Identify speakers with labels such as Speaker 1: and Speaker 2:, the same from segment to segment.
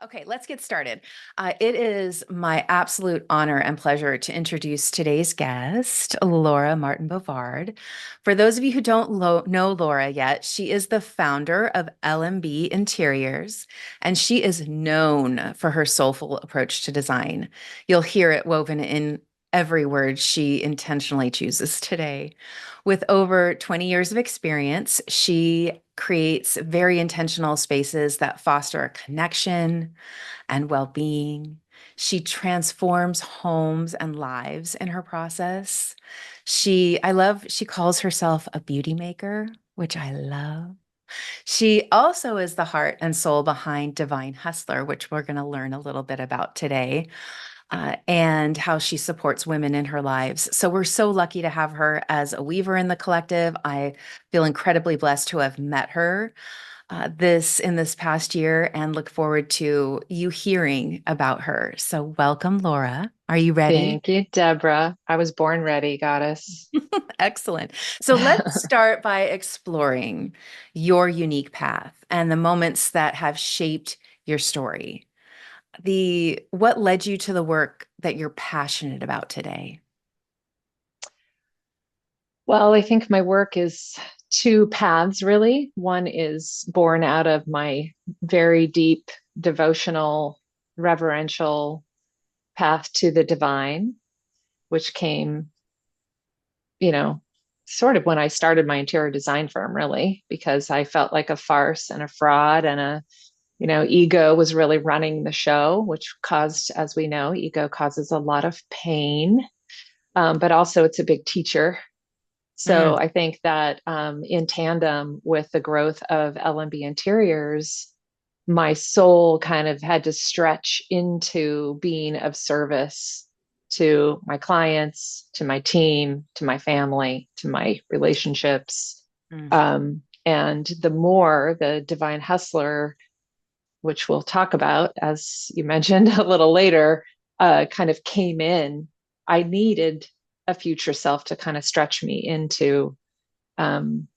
Speaker 1: Okay, let's get started. It is my absolute honor and pleasure to introduce today's guest, Laura Martin Bovard. For those of you who don't know Laura yet, she is the founder of LMB Interiors, and she is known for her soulful approach to design. You'll hear it woven in every word she intentionally chooses today. With over 20 years of experience, she creates very intentional spaces that foster a connection and well being. She transforms homes and lives in her process. She calls herself a beauty maker, which I love. She also is the heart and soul behind Divine Hustler, which we're going to learn a little bit about today, and how she supports women in her lives. So we're so lucky to have her as a weaver in the collective. I feel incredibly blessed to have met her this past year and look forward to you hearing about her. So welcome, Laura. Are you ready?
Speaker 2: Thank you, Debra. I was born ready, goddess.
Speaker 1: Excellent. So let's start by exploring your unique path and the moments that have shaped your story. The what led you to the work that you're passionate about today?
Speaker 2: Well, I think my work is two paths, really. One is born out of my very deep devotional, reverential path to the divine, which came, you know, sort of when I started my interior design firm, really, because I felt like a farce and a fraud and ego was really running the show, which caused, as we know, ego causes a lot of pain. But also it's a big teacher. So
Speaker 1: Mm,
Speaker 2: I think that in tandem with the growth of LMB Interiors, my soul kind of had to stretch into being of service to my clients, to my team, to my family, to my relationships.
Speaker 1: mm.
Speaker 2: And the more the Divine Hustler, which we'll talk about, as you mentioned a little later, kind of came in, I needed a future self to kind of stretch me into um,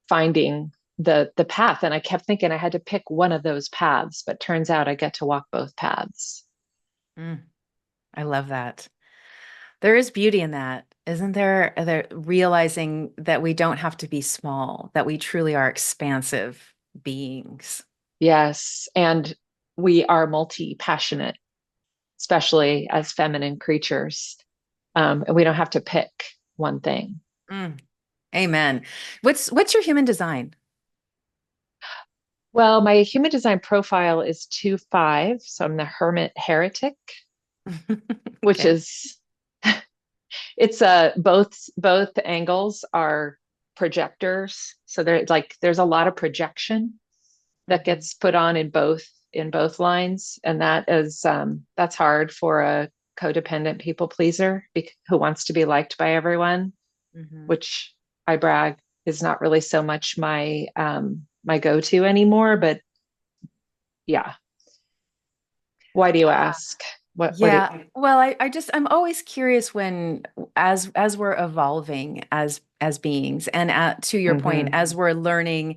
Speaker 2: finding the path. And I kept thinking I had to pick one of those paths, but turns out I get to walk both paths.
Speaker 1: Mm. I love that. There is beauty in that, isn't there? There realizing that we don't have to be small, that we truly are expansive beings.
Speaker 2: Yes. And we are multi passionate, especially as feminine creatures. And we don't have to pick one thing.
Speaker 1: Mm. Amen. What's your human design?
Speaker 2: Well, my human design profile is 2-5. So I'm the hermit heretic, which
Speaker 1: Okay.
Speaker 2: is it's both angles are projectors. So there's a lot of projection that
Speaker 1: Mhm.
Speaker 2: gets put on in both lines, and that's hard for a codependent people pleaser who wants to be liked by everyone,
Speaker 1: Mhm.
Speaker 2: which I brag is not really so much my go-to anymore. But yeah, why do you ask? What do
Speaker 1: Yeah. Well, I'm always curious when as we're evolving as beings and to your point,
Speaker 2: hmm
Speaker 1: as we're learning,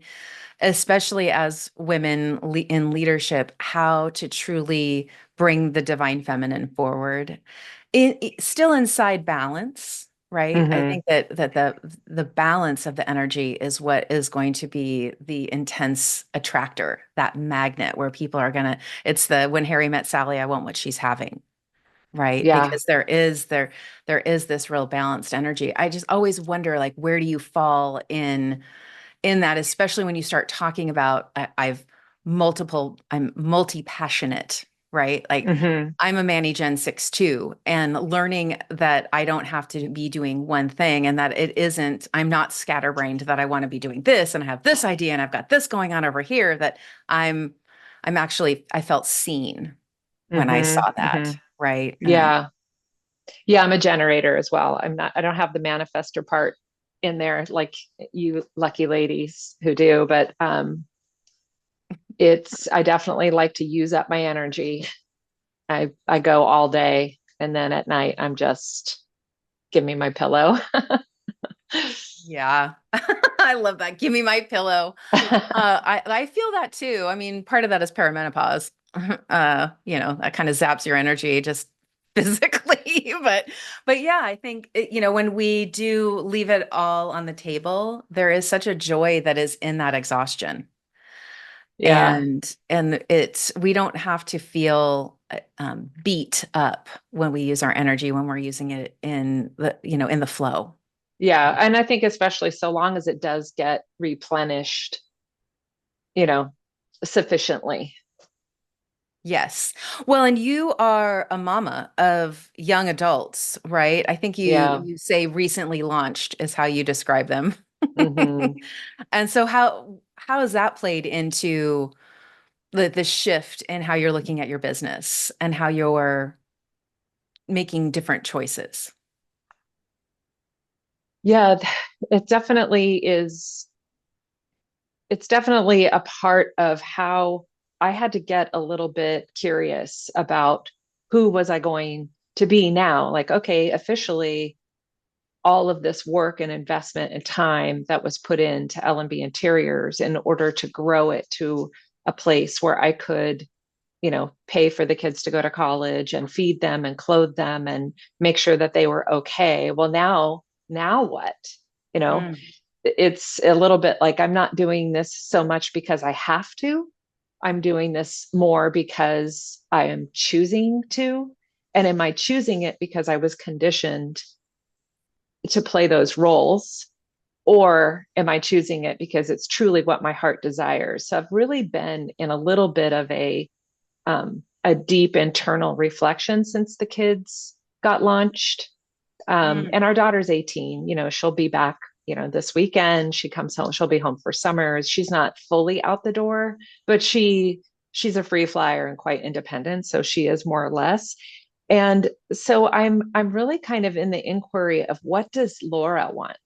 Speaker 1: especially as women in leadership, how to truly bring the divine feminine forward. Still inside balance, right? I
Speaker 2: hmm
Speaker 1: think that the balance of the energy is what is going to be the intense attractor, that magnet where people are gonna, it's the when Harry met Sally, I want what she's having, right?
Speaker 2: yeah.
Speaker 1: Because there is this real balanced energy. I just always wonder, like, where do you fall in that, especially when you start talking about I'm multi-passionate, right? Like
Speaker 2: hmm
Speaker 1: I'm a Manny Gen 6 too, and learning that I don't have to be doing one thing and that I'm not scatterbrained, that I want to be doing this and I have this idea and I've got this going on over here, that I'm I felt seen when I
Speaker 2: hmm
Speaker 1: saw
Speaker 2: hmm
Speaker 1: that, right? And
Speaker 2: yeah. Yeah, I'm a generator as well. I don't have the manifester part in there like you lucky ladies who do, but I definitely like to use up my energy. I go all day and then at night I'm just give me my pillow.
Speaker 1: yeah, I love that. Give me my pillow. I feel that too. I mean, part of that is perimenopause. that kind of zaps your energy just physically. But yeah, I think when we do leave it all on the table, there is such a joy that is in that exhaustion.
Speaker 2: Yeah.
Speaker 1: And it's we don't have to feel beat up when we use our energy when we're using it in the flow.
Speaker 2: Yeah. And I think especially so long as it does get replenished, you know, sufficiently.
Speaker 1: Yes. Well, and you are a mama of young adults, right? I think you
Speaker 2: Yeah.
Speaker 1: you say recently launched is how you describe them.
Speaker 2: Hmm.
Speaker 1: And so how has that played into the shift in how you're looking at your business and how you're making different choices?
Speaker 2: Yeah, it definitely is. It's definitely a part of how I had to get a little bit curious about who was I going to be now. Like, okay, officially, all of this work and investment and time that was put into LMB Interiors in order to grow it to a place where I could, pay for the kids to go to college and feed them and clothe them and make sure that they were okay. Well, now what? You know,
Speaker 1: Mm,
Speaker 2: it's a little bit like I'm not doing this so much because I have to. I'm doing this more because I am choosing to. And am I choosing it because I was conditioned to play those roles? Or am I choosing it because it's truly what my heart desires? So I've really been in a little bit of a deep internal reflection since the kids got launched. And
Speaker 1: mm,
Speaker 2: our daughter's 18, she'll be back, this weekend. She comes home, she'll be home for summer. She's not fully out the door, but she's a free flyer and quite independent. So she is more or less. And so I'm really kind of in the inquiry of what does Laura want?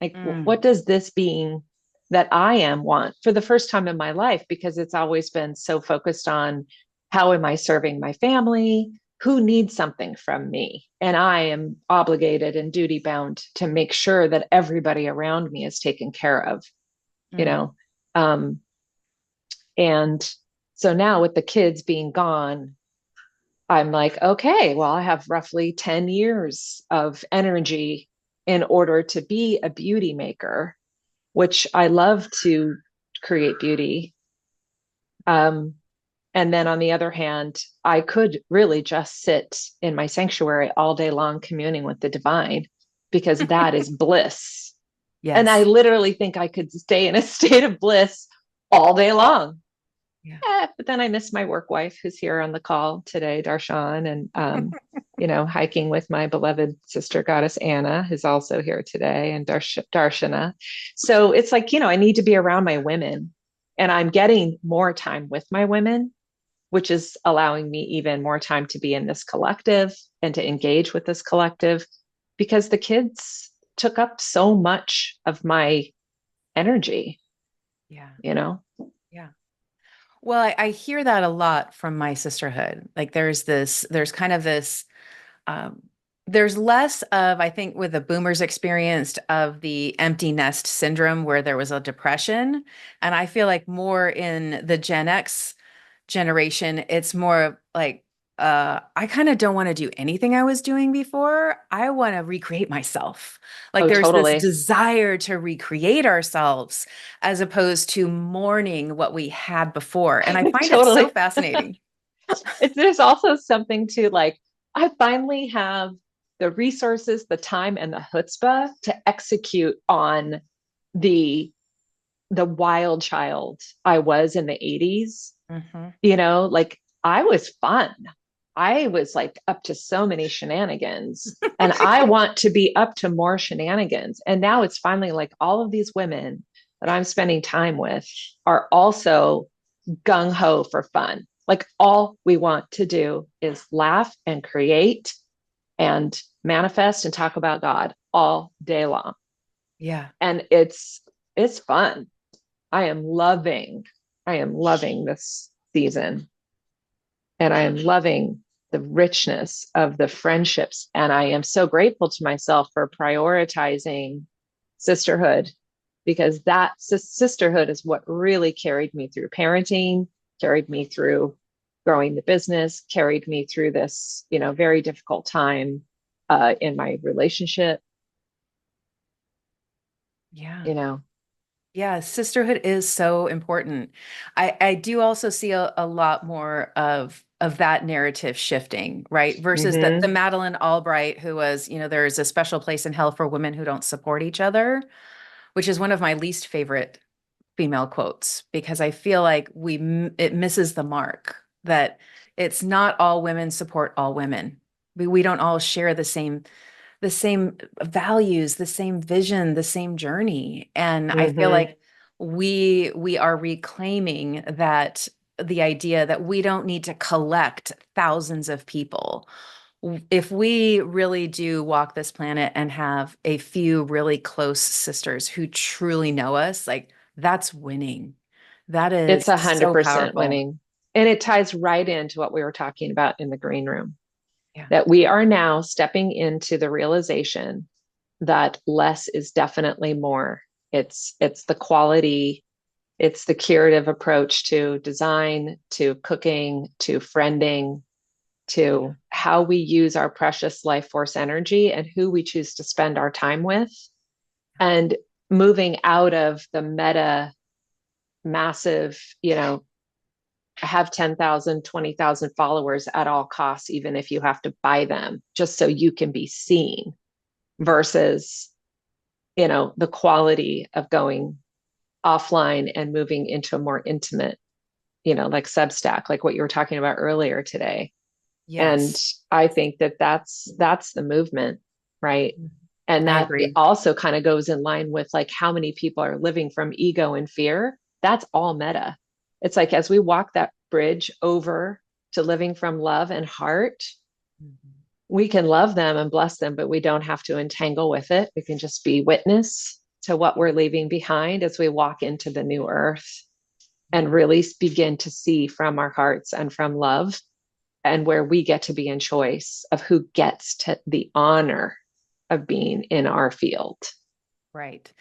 Speaker 2: Like,
Speaker 1: mm,
Speaker 2: what does this being that I am want for the first time in my life? Because it's always been so focused on how am I serving my family? Who needs something from me? And I am obligated and duty bound to make sure that everybody around me is taken care of, you
Speaker 1: mm,
Speaker 2: know? Um, and so now with the kids being gone, I'm like, okay, well, I have roughly 10 years of energy in order to be a beauty maker, which I love to create beauty. Um, and then on the other hand, I could really just sit in my sanctuary all day long communing with the divine because that is bliss. And I
Speaker 1: yes.
Speaker 2: literally think I could stay in a state of bliss all day long.
Speaker 1: Yeah.
Speaker 2: But then I miss my work wife who's here on the call today, Darshan, and hiking with my beloved sister goddess Anna, who's also here today, and Darshana. So it's like, I need to be around my women, and I'm getting more time with my women, which is allowing me even more time to be in this collective and to engage with this collective because the kids took up so much of my energy,
Speaker 1: Yeah.
Speaker 2: you know?
Speaker 1: Yeah. Well, I hear that a lot from my sisterhood. Like there's kind of this, um, there's less of, I think, with the boomers experienced of the empty nest syndrome where there was a depression. And I feel like more in the Gen X generation, it's more like, I kind of don't want to do anything I was doing before. I want to recreate myself. Like
Speaker 2: Oh,
Speaker 1: there's this
Speaker 2: totally.
Speaker 1: desire to recreate ourselves as opposed to mourning what we had before. And I find it so
Speaker 2: Totally.
Speaker 1: fascinating.
Speaker 2: There's also something to like, I finally have the resources, the time, and the chutzpah to execute on the the wild child I was in the 80s.
Speaker 1: Hmm.
Speaker 2: Like I was fun. I was like up to so many shenanigans. And I want to be up to more shenanigans. And now it's finally like all of these women that I'm spending time with are also gung ho for fun. Like all we want to do is laugh and create and manifest and talk about God all day long.
Speaker 1: Yeah.
Speaker 2: And it's fun. I am loving, I am loving this season. And I am loving the richness of the friendships. And I am so grateful to myself for prioritizing sisterhood because that sisterhood is what really carried me through parenting, carried me through growing the business, carried me through this, very difficult time in my relationship,
Speaker 1: Yeah.
Speaker 2: you know.
Speaker 1: Yeah, sisterhood is so important. I do also see a lot more of that narrative shifting, right? Versus the
Speaker 2: Hmm.
Speaker 1: Madeleine Albright who was, there's a special place in hell for women who don't support each other, which is one of my least favorite female quotes because I feel like it misses the mark that it's not all women support all women. We don't all share the same values, the same vision, the same journey. And I feel
Speaker 2: Hmm.
Speaker 1: like we are reclaiming that the idea that we don't need to collect thousands of people. If we really do walk this planet and have a few really close sisters who truly know us, like that's winning. That
Speaker 2: It's
Speaker 1: is
Speaker 2: a hundred
Speaker 1: so
Speaker 2: percent
Speaker 1: powerful.
Speaker 2: winning. And it ties right into what we were talking about in the green room,
Speaker 1: Yeah.
Speaker 2: that we are now stepping into the realization that less is definitely more. It's the quality, it's the curative approach to design, to cooking, to friending,
Speaker 1: Yeah.
Speaker 2: to how we use our precious life force energy and who we choose to spend our time with, and moving out of the meta massive, have 10,000, 20,000 followers at all costs, even if you have to buy them just so you can be seen, versus, the quality of going offline and moving into a more intimate, like Substack, like what you were talking about earlier today. And
Speaker 1: Yes.
Speaker 2: I think that that's the movement, right? And
Speaker 1: I
Speaker 2: that it
Speaker 1: agree.
Speaker 2: also kind of goes in line with like how many people are living from ego and fear. That's all meta. It's like as we walk that bridge over to living from love and heart,
Speaker 1: Mhm.
Speaker 2: we can love them and bless them, but we don't have to entangle with it. We can just be witness to what we're leaving behind as we walk into the new earth and really begin to see from our hearts and from love, and where we get to be in choice of who gets to the honor of being in our field.
Speaker 1: Right.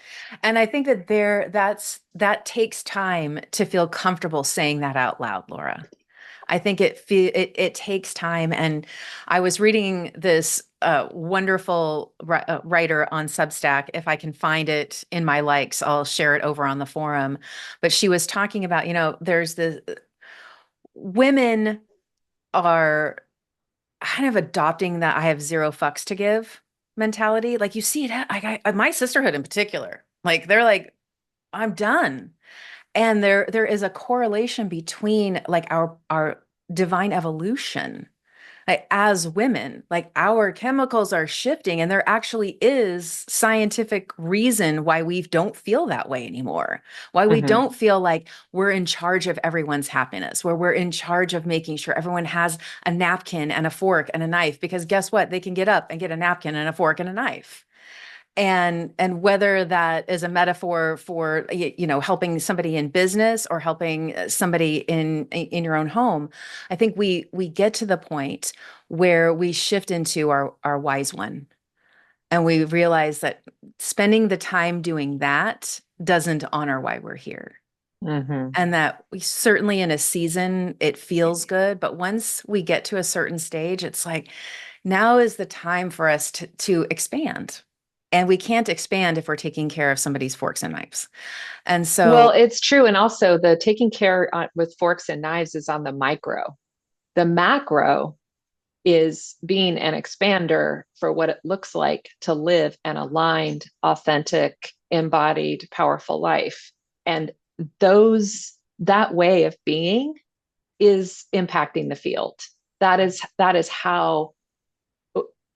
Speaker 1: And I think that takes time to feel comfortable saying that out loud, Laura. I think it takes time. And I was reading this wonderful writer on Substack. If I can find it in my likes, I'll share it over on the forum. But she was talking about, there's the women are kind of adopting that I have zero fucks to give mentality. Like you see it, my sisterhood in particular, like they're like, I'm done. And there is a correlation between like our divine evolution. Like as women, like our chemicals are shifting, and there actually is scientific reason why we don't feel that way anymore. Why we
Speaker 2: Mm-hmm.
Speaker 1: don't feel like we're in charge of everyone's happiness, where we're in charge of making sure everyone has a napkin and a fork and a knife, because guess what? They can get up and get a napkin and a fork and a knife. And whether that is a metaphor for helping somebody in business or helping somebody in your own home, I think we get to the point where we shift into our wise one, and we realize that spending the time doing that doesn't honor why we're here.
Speaker 2: Mm-hmm.
Speaker 1: And that we certainly in a season it feels good, but once we get to a certain stage, it's like now is the time for us to expand. And we can't expand if we're taking care of somebody's forks and knives. And
Speaker 2: Well,
Speaker 1: so,
Speaker 2: it's true. And also, the taking care with forks and knives is on the micro. The macro is being an expander for what it looks like to live an aligned, authentic, embodied, powerful life. And that way of being is impacting the field. That is how,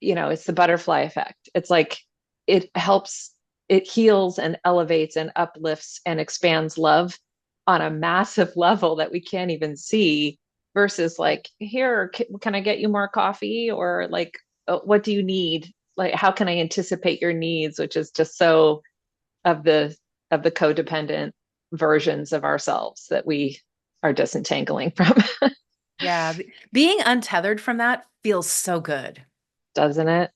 Speaker 2: it's the butterfly effect. It's like it helps, it heals and elevates and uplifts and expands love on a massive level that we can't even see, versus like, here, can I get you more coffee? Or like, what do you need? Like, how can I anticipate your needs? Which is just so of the codependent versions of ourselves that we are disentangling from.
Speaker 1: yeah, being untethered from that feels so good.
Speaker 2: Doesn't it?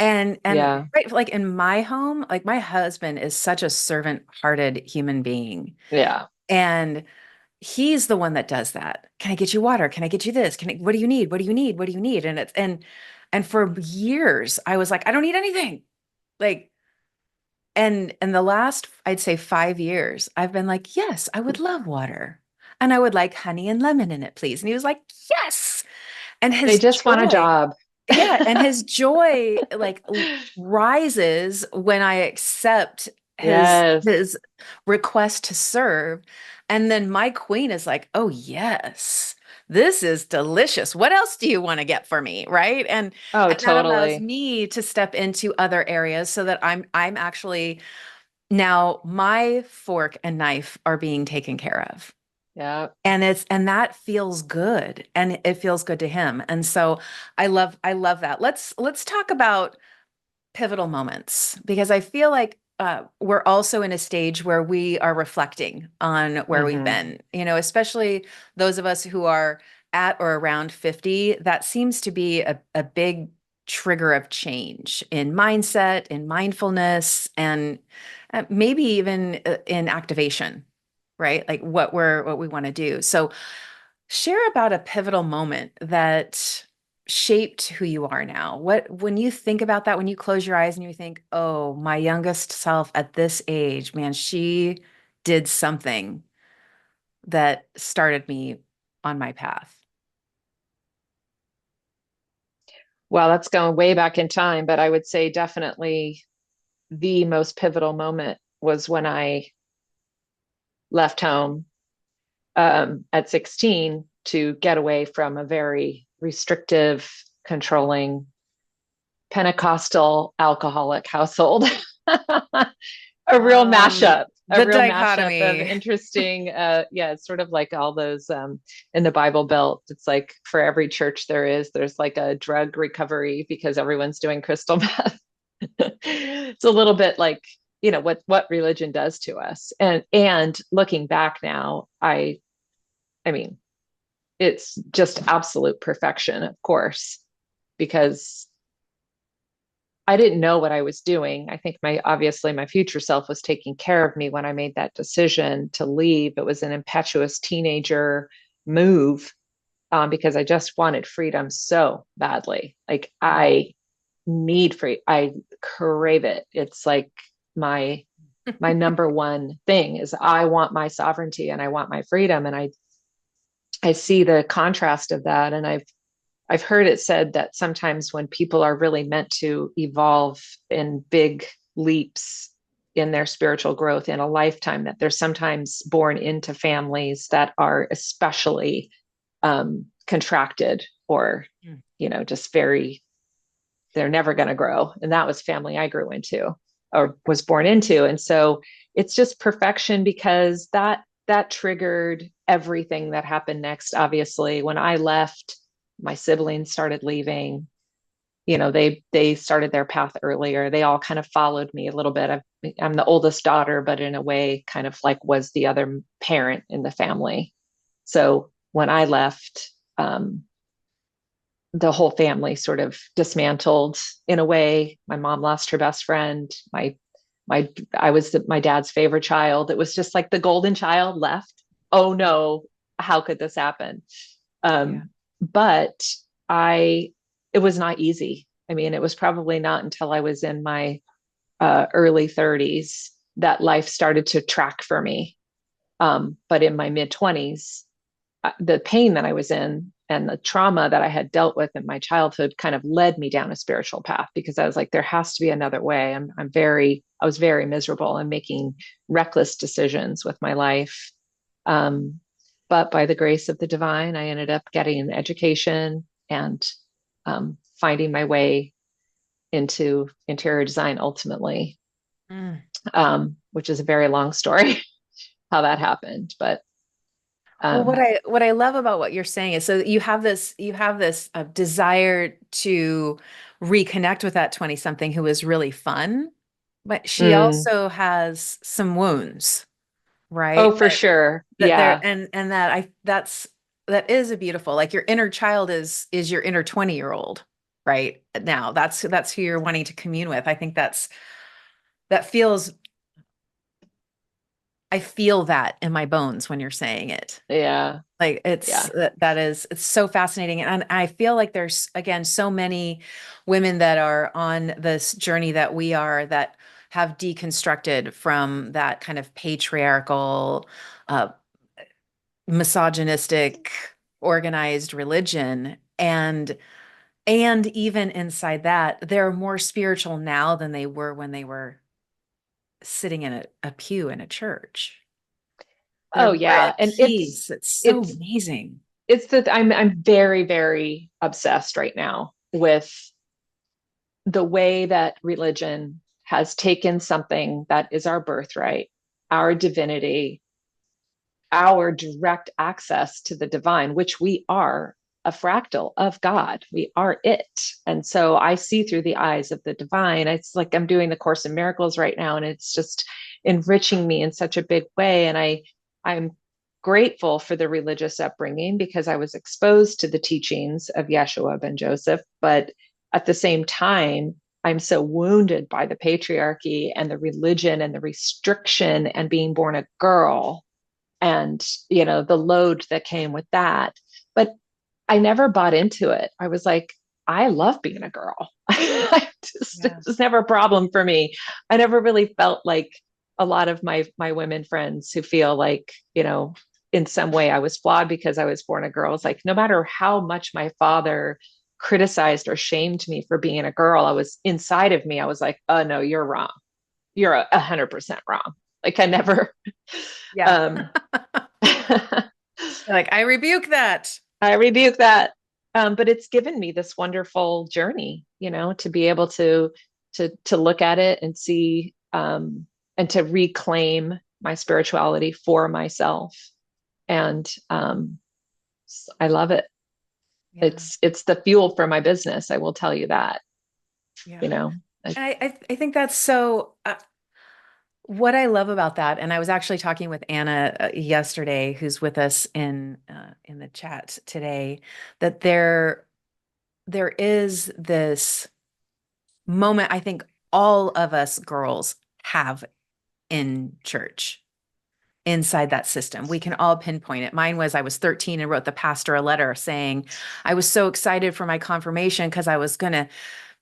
Speaker 1: And
Speaker 2: Yeah.
Speaker 1: right, like in my home, like my husband is such a servant-hearted human being.
Speaker 2: Yeah.
Speaker 1: And he's the one that does that. Can I get you water? Can I get you this? What do you need? What do you need? What do you need? And for years I was like, I don't need anything. Like, and the last, I'd say 5 years, I've been like, yes, I would love water. And I would like honey and lemon in it, please. And he was like, yes. And
Speaker 2: They
Speaker 1: his
Speaker 2: just want a
Speaker 1: joy,
Speaker 2: job.
Speaker 1: yeah, and his joy like rises when I accept
Speaker 2: Yes.
Speaker 1: his request to serve. And then my queen is like, "Oh yes. This is delicious. What else do you want to get for me?" Right?
Speaker 2: Oh,
Speaker 1: And that allows
Speaker 2: totally.
Speaker 1: me to step into other areas so that I'm actually now my fork and knife are being taken care of.
Speaker 2: Yeah.
Speaker 1: And that feels good, and it feels good to him. And so I love that. Let's talk about pivotal moments, because I feel like we're also in a stage where we are reflecting on where we've
Speaker 2: Hmm.
Speaker 1: been, especially those of us who are at or around 50. That seems to be a big trigger of change in mindset, in mindfulness, and maybe even in activation, right? Like what we want to do. So share about a pivotal moment that shaped who you are now. When you think about that, when you close your eyes and you think, oh, my youngest self at this age, man, she did something that started me on my path.
Speaker 2: Well, that's going way back in time, but I would say definitely the most pivotal moment was when I left home at 16 to get away from a very restrictive, controlling Pentecostal alcoholic household. A real mashup, a
Speaker 1: The
Speaker 2: real mashup of
Speaker 1: dichotomy.
Speaker 2: interesting, yeah, it's sort of like all those in the Bible Belt. It's like for every church there's like a drug recovery because everyone's doing crystal meth. It's a little bit like, what religion does to us. And looking back now, I mean, it's just absolute perfection, of course, because I didn't know what I was doing. I think obviously my future self was taking care of me when I made that decision to leave. It was an impetuous teenager move, because I just wanted freedom so badly. Like I need free, I crave it. It's like my number one thing is I want my sovereignty and I want my freedom. And I see the contrast of that. And I've heard it said that sometimes when people are really meant to evolve in big leaps in their spiritual growth in a lifetime, that they're sometimes born into families that are especially contracted or,
Speaker 1: Mm.
Speaker 2: just very, they're never going to grow. And that was family I grew into or was born into. And so it's just perfection because that triggered everything that happened next. Obviously, when I left, my siblings started leaving. They started their path earlier. They all kind of followed me a little bit. I'm the oldest daughter, but in a way kind of like was the other parent in the family. So when I left, the whole family sort of dismantled in a way. My mom lost her best friend. I was my dad's favorite child. It was just like the golden child left. Oh no, how could this happen?
Speaker 1: Yeah.
Speaker 2: But I it was not easy. I mean, it was probably not until I was in my early 30s that life started to track for me. But in my mid 20s, the pain that I was in and the trauma that I had dealt with in my childhood kind of led me down a spiritual path because I was like, there has to be another way. I was very miserable and making reckless decisions with my life. Um, but by the grace of the divine, I ended up getting an education and finding my way into interior design ultimately,
Speaker 1: Mm.
Speaker 2: which is a very long story how that happened. But
Speaker 1: Well, what
Speaker 2: um,
Speaker 1: I love about what you're saying is, so you have this desire to reconnect with that 20 something who is really fun, but she
Speaker 2: mm,
Speaker 1: also has some wounds,
Speaker 2: oh,
Speaker 1: right?
Speaker 2: for sure.
Speaker 1: That there
Speaker 2: Yeah.
Speaker 1: and that is a beautiful, like, your inner child is your inner 20-year-old right now. That's who you're wanting to commune with. I think that feels I feel that in my bones when you're saying it.
Speaker 2: Yeah.
Speaker 1: Like
Speaker 2: Yeah.
Speaker 1: it's so fascinating. And I feel like there's again so many women that are on this journey that we are that have deconstructed from that kind of patriarchal, uh, misogynistic, organized religion. And even inside that, they're more spiritual now than they were when they were sitting in a pew in a church. They're
Speaker 2: Oh
Speaker 1: more
Speaker 2: yeah.
Speaker 1: at
Speaker 2: And
Speaker 1: peace. It's so
Speaker 2: it's
Speaker 1: amazing.
Speaker 2: it's that I'm very, very obsessed right now with the way that religion has taken something that is our birthright, our divinity, our direct access to the divine, which we are a fractal of God. We are it. And so I see through the eyes of the divine. It's like I'm doing the Course in Miracles right now, and it's just enriching me in such a big way. And I'm grateful for the religious upbringing because I was exposed to the teachings of Yeshua ben Joseph. But at the same time, I'm so wounded by the patriarchy and the religion and the restriction and being born a girl and the load that came with that. But I never bought into it. I was like, I love being a girl. It
Speaker 1: Yeah.
Speaker 2: was never a problem for me. I never really felt like a lot of my women friends who feel like, in some way I was flawed because I was born a girl. It's like no matter how much my father criticized or shamed me for being a girl, I was inside of me. I was like, oh no, you're wrong. You're 100% wrong. Like I never
Speaker 1: Yeah.
Speaker 2: um
Speaker 1: Like, I rebuke that.
Speaker 2: I rebuke that. But it's given me this wonderful journey, to be able to look at it and see and to reclaim my spirituality for myself. And I love it.
Speaker 1: Yeah.
Speaker 2: It's the fuel for my business. I will tell you that. You
Speaker 1: Yeah.
Speaker 2: know, I,
Speaker 1: I think that's so what I love about that, and I was actually talking with Anna yesterday, who's with us in the chat today, that there is this moment I think all of us girls have in church inside that system. We can all pinpoint it. Mine was I was 13 and wrote the pastor a letter saying I was so excited for my confirmation because I was going to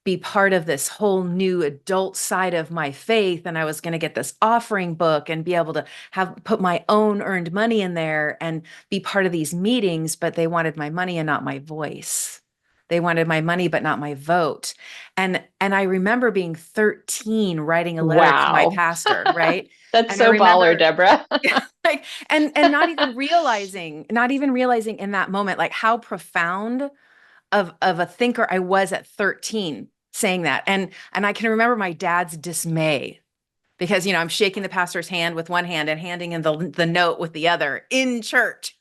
Speaker 1: be part of this whole new adult side of my faith, and I was going to get this offering book and be able to have put my own earned money in there and be part of these meetings, but they wanted my money and not my voice. They wanted my money but not my vote. And I remember being 13 writing a letter to my
Speaker 2: wow.
Speaker 1: pastor, right?
Speaker 2: That's
Speaker 1: And I
Speaker 2: so baller,
Speaker 1: remember
Speaker 2: Debra.
Speaker 1: like and not even realizing in that moment like how profound of a thinker I was at 13 saying that. And I can remember my dad's dismay because I'm shaking the pastor's hand with one hand and handing him the note with the other in church.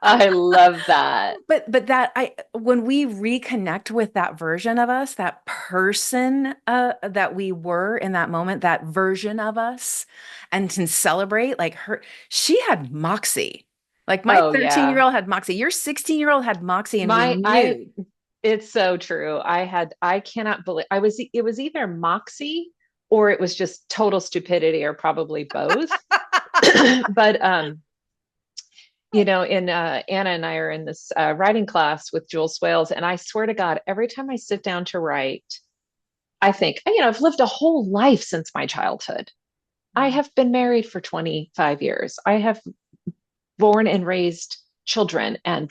Speaker 2: I love that.
Speaker 1: But that I when we reconnect with that version of us, that person that we were in that moment, that version of us, and can celebrate like her, she had moxie. Like my
Speaker 2: Oh
Speaker 1: 13-year
Speaker 2: yeah.
Speaker 1: old had moxie. Your 16-year-old had moxie, and we
Speaker 2: My I
Speaker 1: knew.
Speaker 2: It's so true. I cannot believe it was either moxie or it was just total stupidity or probably both. But in Anna and I are in this writing class with Jules Swales, and I swear to God, every time I sit down to write, I think, I've lived a whole life since my childhood. I have been married for 25 years. I have born and raised children and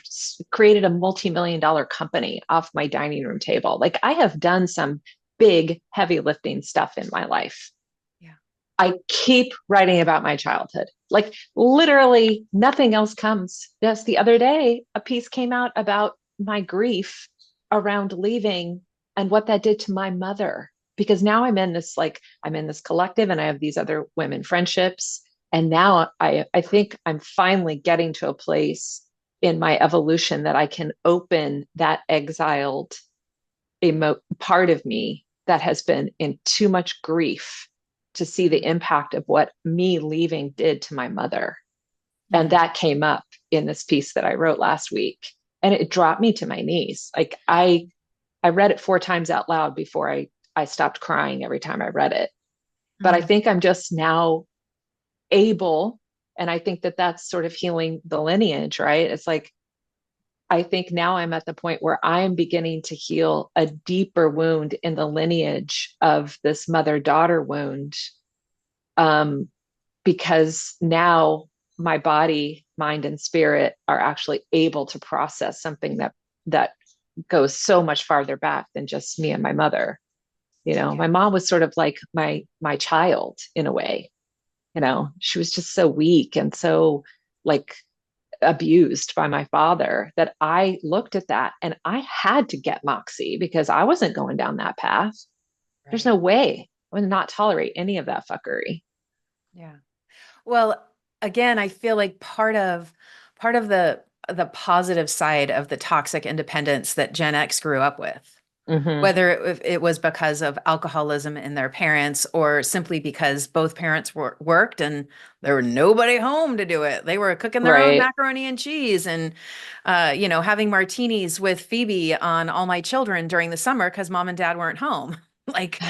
Speaker 2: created a multi-million dollar company off my dining room table. Like I have done some big, heavy lifting stuff in my life.
Speaker 1: Yeah.
Speaker 2: I keep writing about my childhood. Like literally nothing else comes. Just the other day, a piece came out about my grief around leaving and what that did to my mother. Because now I'm in this collective and I have these other women friendships. And now I think I'm finally getting to a place in my evolution that I can open that exiled part of me that has been in too much grief to see the impact of what me leaving did to my mother. And
Speaker 1: Yeah.
Speaker 2: that came up in this piece that I wrote last week. And it dropped me to my knees. Like I read it 4 times out loud before I stopped crying every time I read it. But I
Speaker 1: Mm.
Speaker 2: think I'm just now able, and I think that that's sort of healing the lineage, right? It's like, I think now I'm at the point where I am beginning to heal a deeper wound in the lineage of this mother-daughter wound. Um, because now my body, mind, and spirit are actually able to process something that goes so much farther back than just me and my mother. You know,
Speaker 1: Yeah.
Speaker 2: my mom was sort of like my child in a way. You know, she was just so weak and so like abused by my father that I looked at that and I had to get Moxie because I wasn't going down that path. There's
Speaker 1: Right.
Speaker 2: no way. I would not tolerate any of that fuckery.
Speaker 1: Yeah. Well, again, I feel like part of the positive side of the toxic independence that Gen X grew up with,
Speaker 2: Mm-hmm.
Speaker 1: whether it was because of alcoholism in their parents or simply because both parents worked and there were nobody home to do it. They were cooking their own
Speaker 2: Right.
Speaker 1: macaroni and cheese and, having martinis with Phoebe on All My Children during the summer because mom and dad weren't home. Like,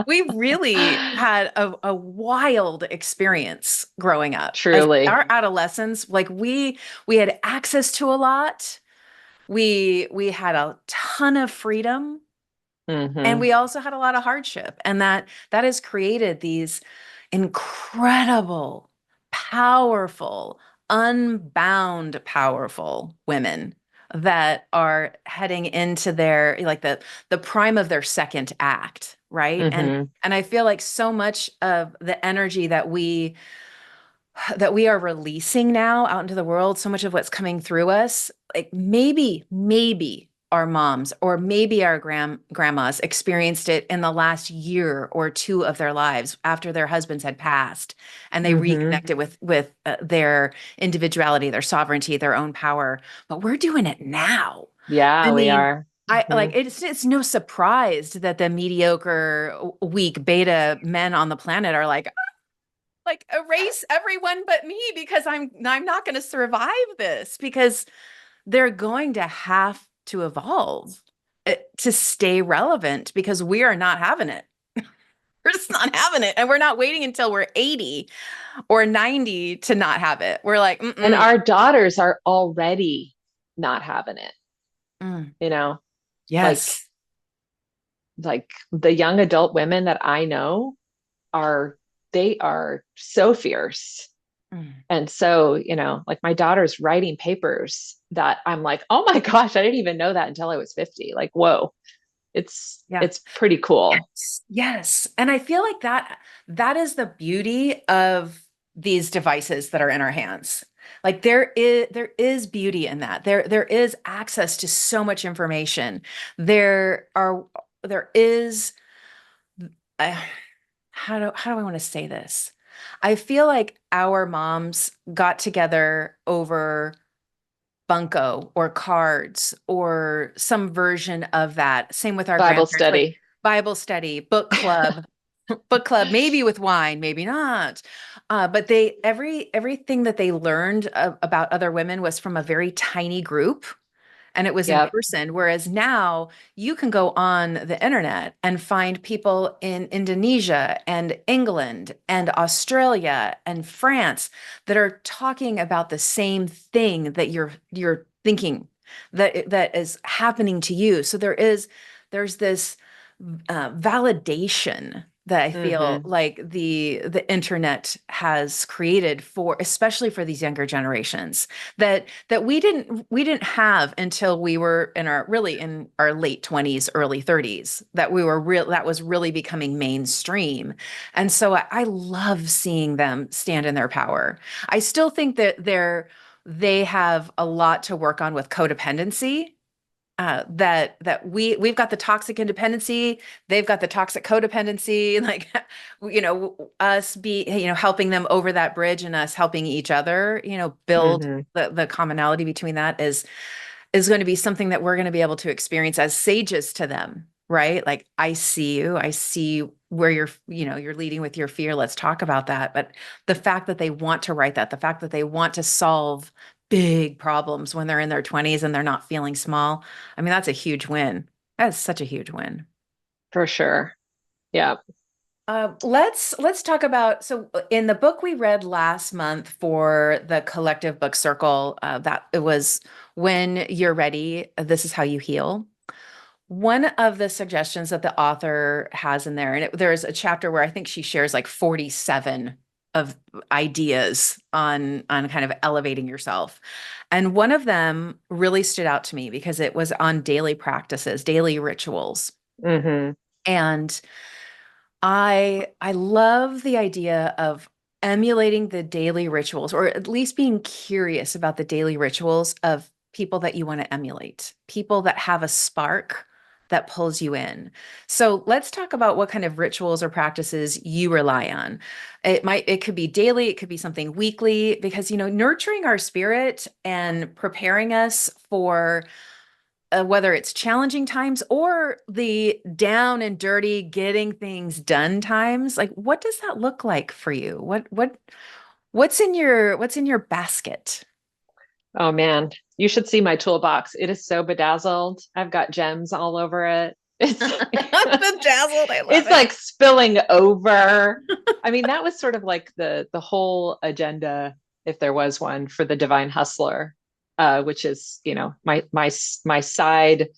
Speaker 1: we really had a wild experience growing up as
Speaker 2: Truly.
Speaker 1: our adolescents. Like we had access to a lot, we had a ton of freedom, and
Speaker 2: Mm-hmm.
Speaker 1: we also had a lot of hardship, and that has created these incredible, powerful, unbound powerful women that are heading into their like the prime of their second act, right?
Speaker 2: Mm-hmm.
Speaker 1: And I feel like so much of the energy that we are releasing now out into the world, so much of what's coming through us, like maybe our moms or maybe our grandmas experienced it in the last year or two of their lives after their husbands had passed and they
Speaker 2: Mm-hmm.
Speaker 1: reconnected with their individuality, their sovereignty, their own power. But we're doing it now. I
Speaker 2: Yeah, we
Speaker 1: mean,
Speaker 2: are.
Speaker 1: I
Speaker 2: Mm-hmm.
Speaker 1: like it's no surprise that the mediocre weak beta men on the planet are like erase everyone but me because I'm not going to survive this, because they're going to have to evolve to stay relevant, because we are not having it. We're just not having it, and we're not waiting until we're 80 or 90 to not have it. We're like,
Speaker 2: And
Speaker 1: mm-mm.
Speaker 2: our daughters are already not having it,
Speaker 1: Mm,
Speaker 2: you know, like
Speaker 1: yes.
Speaker 2: like the young adult women that I know are they are so fierce.
Speaker 1: Mm,
Speaker 2: And so, like my daughter's writing papers that I'm like, oh my gosh, I didn't even know that until I was 50. Like, whoa,
Speaker 1: yeah.
Speaker 2: it's pretty cool.
Speaker 1: Yes. Yes. And I feel like that is the beauty of these devices that are in our hands. Like there is beauty in that. There is access to so much information. There is uh, how do I want to say this? I feel like our moms got together over Bunko or cards or some version of that. Same with our
Speaker 2: Bible
Speaker 1: grandparents, like
Speaker 2: study.
Speaker 1: Bible study, book club, maybe with wine, maybe not. But everything that they learned about other women was from a very tiny group, and it was in
Speaker 2: Yep.
Speaker 1: person. Whereas now you can go on the internet and find people in Indonesia and England and Australia and France that are talking about the same thing that you're thinking that is happening to you. So there's this validation that I feel
Speaker 2: Mm-hmm.
Speaker 1: like the internet has created for, especially for these younger generations, that we didn't have until we were in our late 20s, early 30s, that was really becoming mainstream. And so I love seeing them stand in their power. I still think that they have a lot to work on with codependency, that we've got the toxic independency, they've got the toxic codependency, like us be helping them over that bridge and us helping each other build
Speaker 2: Mm-hmm.
Speaker 1: the commonality between that is going to be something that we're going to be able to experience as sages to them, right? Like, I see you, I see where you're leading with your fear. Let's talk about that. But the fact that they want to write that, the fact that they want to solve big problems when they're in their 20s and they're not feeling small, I mean, that's a huge win. That's such a huge win.
Speaker 2: For sure. Yeah.
Speaker 1: Let's talk about in the book we read last month for the collective book circle, that it was When You're Ready, This Is How You Heal. One of the suggestions that the author has in there, and there's a chapter where I think she shares like 47 of ideas on kind of elevating yourself. And one of them really stood out to me because it was on daily practices, daily rituals.
Speaker 2: Hmm.
Speaker 1: And I love the idea of emulating the daily rituals, or at least being curious about the daily rituals of people that you want to emulate, people that have a spark that pulls you in. So let's talk about what kind of rituals or practices you rely on. It could be daily, it could be something weekly, because nurturing our spirit and preparing us for whether it's challenging times or the down and dirty getting things done times, like what does that look like for you? What's in your basket?
Speaker 2: Oh man, you should see my toolbox. It is so bedazzled. I've got gems all over it. It's
Speaker 1: Bedazzled, I love
Speaker 2: it's
Speaker 1: it.
Speaker 2: like spilling over. I mean, that was sort of like the whole agenda, if there was one, for the Divine Hustler, which is, my side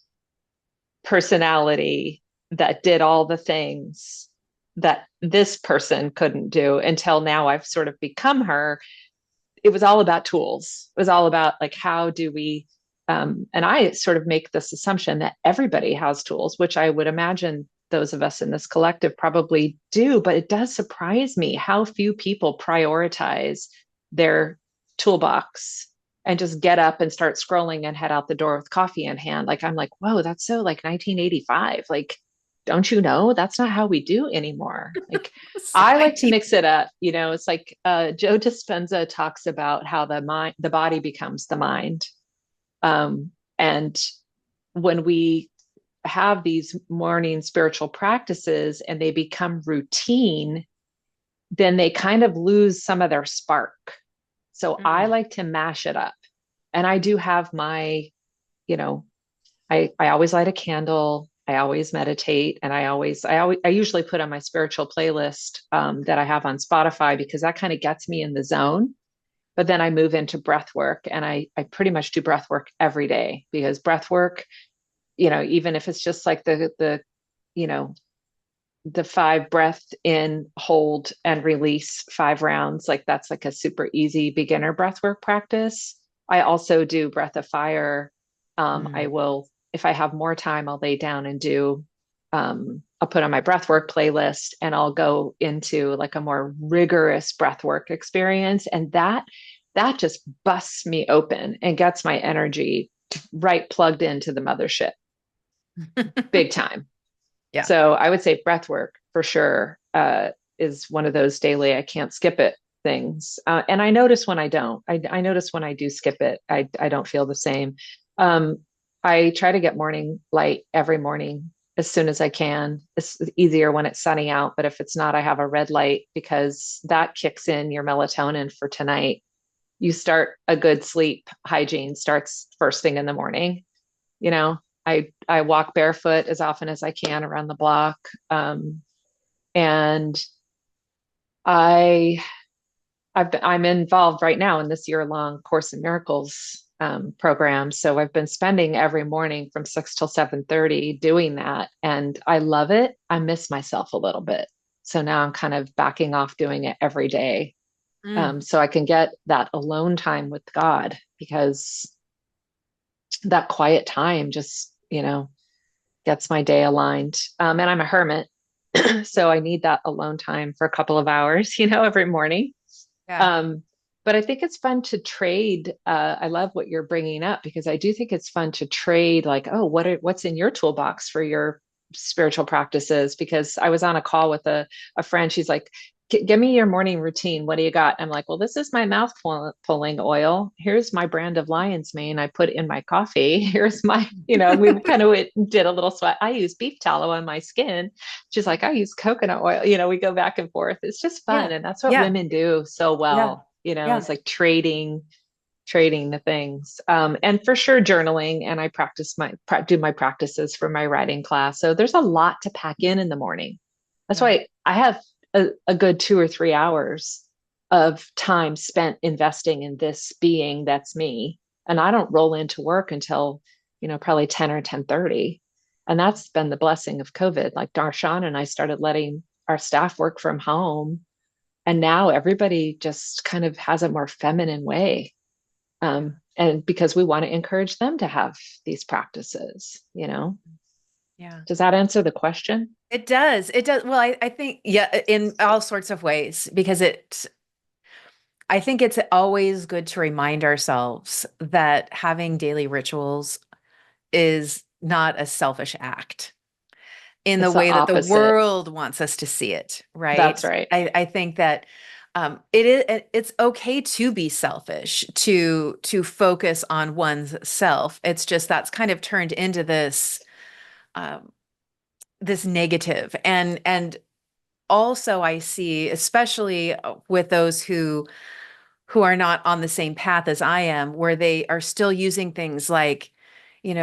Speaker 2: personality that did all the things that this person couldn't do until now I've sort of become her. It was all about tools. It was all about like, how do we, and I sort of make this assumption that everybody has tools, which I would imagine those of us in this collective probably do, but it does surprise me how few people prioritize their toolbox and just get up and start scrolling and head out the door with coffee in hand. Like, I'm like, whoa, that's so like 1985. Like, don't you know that's not how we do anymore? Like,
Speaker 1: So
Speaker 2: I like to
Speaker 1: 19.
Speaker 2: mix it up. It's like Joe Dispenza talks about how the body becomes the mind. And when we have these morning spiritual practices and they become routine, then they kind of lose some of their spark. So I
Speaker 1: Mm,
Speaker 2: like to mash it up. And I do have you know, I always light a candle. I always meditate, and I usually put on my spiritual playlist that I have on Spotify because that kind of gets me in the zone. But then I move into breath work, and I pretty much do breath work every day because breath work, even if it's just like you know the 5 breath in, hold, and release 5 rounds, like that's like a super easy beginner breath work practice. I also do breath of fire. I
Speaker 1: mm.
Speaker 2: will, if I have more time, I'll lay down and I'll put on my breath work playlist and I'll go into like a more rigorous breath work experience. And that just busts me open and gets my energy right plugged into the mothership big time.
Speaker 1: Yeah.
Speaker 2: So I would say breath work for sure is one of those daily, I can't skip it things. And I notice when I don't. I notice when I do skip it, I don't feel the same. Um, I try to get morning light every morning as soon as I can. It's easier when it's sunny out, but if it's not, I have a red light because that kicks in your melatonin for tonight. You start a good sleep hygiene starts first thing in the morning. You know, I walk barefoot as often as I can around the block. And I I'm involved right now in this year-long Course in Miracles program. So I've been spending every morning from 6 till 7:30 doing that, and I love it. I miss myself a little bit, so now I'm kind of backing off doing it every day,
Speaker 1: Mm.
Speaker 2: so I can get that alone time with God because that quiet time just gets my day aligned. And I'm a hermit, so I need that alone time for a couple of hours, every morning.
Speaker 1: Yeah.
Speaker 2: Um, but I think it's fun to trade. I love what you're bringing up because I do think it's fun to trade, like, oh, what's in your toolbox for your spiritual practices? Because I was on a call with a friend. She's like, give me your morning routine. What do you got? I'm like, well, this is my mouth pulling oil. Here's my brand of lion's mane I put in my coffee. Here's my, we kind of did a little sweat. I use beef tallow on my skin. She's like, I use coconut oil. We go back and forth. It's just
Speaker 1: Yeah.
Speaker 2: fun. And that's what
Speaker 1: Yeah.
Speaker 2: women do so
Speaker 1: Yeah.
Speaker 2: well,
Speaker 1: Yeah.
Speaker 2: it's like trading the things. And for sure journaling. And I do my practices for my writing class. So there's a lot to pack in the morning. That's
Speaker 1: Yeah.
Speaker 2: why I have a good 2 or 3 hours of time spent investing in this being that's me. And I don't roll into work until, probably 10 or 10:30. And that's been the blessing of COVID. Like Darshan and I started letting our staff work from home. And now everybody just kind of has a more feminine way. And because we want to encourage them to have these practices.
Speaker 1: Yeah.
Speaker 2: Does that answer the question?
Speaker 1: It does. It does. Well, I think, yeah, in all sorts of ways, because I think it's always good to remind ourselves that having daily rituals is not a selfish act in the
Speaker 2: It's the
Speaker 1: way that the
Speaker 2: opposite.
Speaker 1: world wants us to see it, right?
Speaker 2: That's right.
Speaker 1: I think that it's okay to be selfish, to focus on one's self. It's just that's kind of turned into um, this negative. And also I see, especially with those who are not on the same path as I am, where they are still using things like,